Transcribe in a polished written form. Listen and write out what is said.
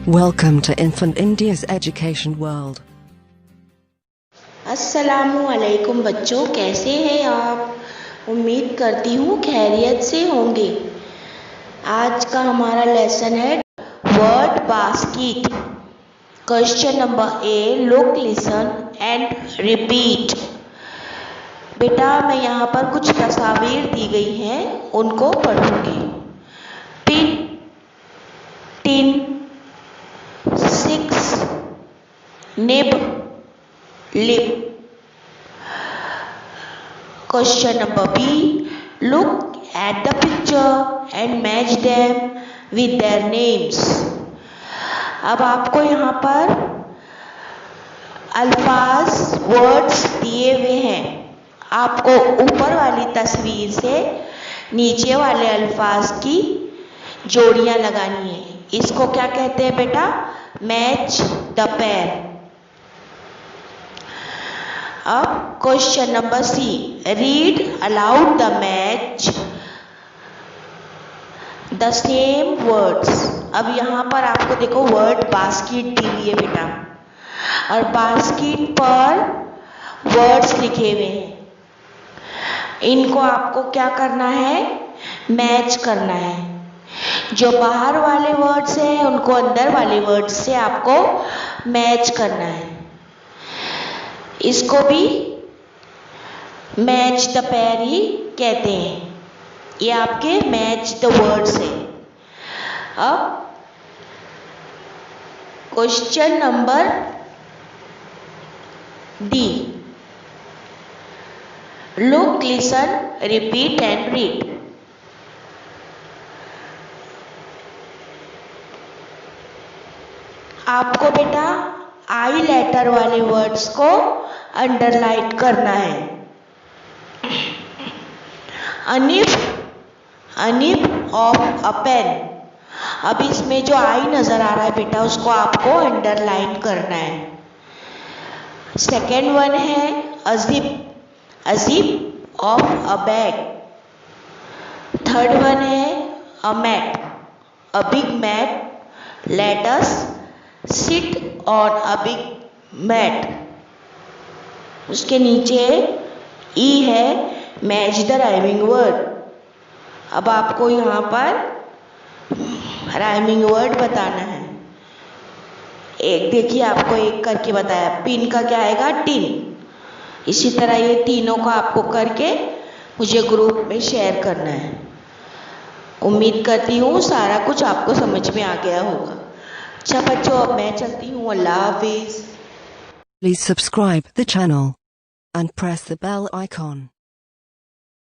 Welcome to Infant India's Education World. अस्सलामु अलैकुम बच्चों, कैसे हैं आप? उम्मीद करती हूँ खैरियत से होंगे। आज का हमारा लेसन है word basket. Question number A, look, listen and repeat. बेटा, मैं यहाँ पर कुछ तस्वीर दी गई हैं, उनको पढ़ूंगी। Pin, tin, 6, nib, lip. Question number B, look at the picture and match them with their names. अब आपको यहाँ पर अल्फाज वर्ड्स दिए हुए हैं। आपको ऊपर वाली तस्वीर से नीचे वाले अल्फाज की जोड़ियां लगानी है। इसको क्या कहते हैं बेटा? Match the pair. अब question number C, read aloud the match the same words. अब यहाँ पर आपको देखो वर्ड बास्केट दी हुई है बेटा, और बास्केट पर वर्ड्स लिखे हुए हैं। इनको आपको क्या करना है? मैच करना है। जो बाहर वाले वर्ड्स हैं उनको अंदर वाले वर्ड्स से आपको मैच करना है। इसको भी मैच द पेयर ही कहते हैं। ये आपके मैच द वर्ड्स है। अब question number D, look, listen, repeat and read. आपको बेटा आई लेटर वाले वर्ड्स को अंडरलाइन करना है। अनिप ऑफ अ पेन। अब इसमें जो आई नजर आ रहा है बेटा, उसको आपको अंडरलाइन करना है। सेकेंड वन है a zip of a bag. Third one है a mat, a big mat. Let us sit on a big mat. उसके नीचे ई है मैच द राइमिंग वर्ड। अब आपको यहाँ पर राइमिंग वर्ड बताना है। एक देखिए, आपको एक करके बताया। पिन का क्या आएगा? टिन। इसी तरह ये तीनों का आपको करके मुझे ग्रुप में शेयर करना है। उम्मीद करती हूँ सारा कुछ आपको समझ में आ गया होगा। अच्छा बच्चों, अब मैं चलती हूँ। अल्लाह हाफिज। Please subscribe the channel and press the bell icon.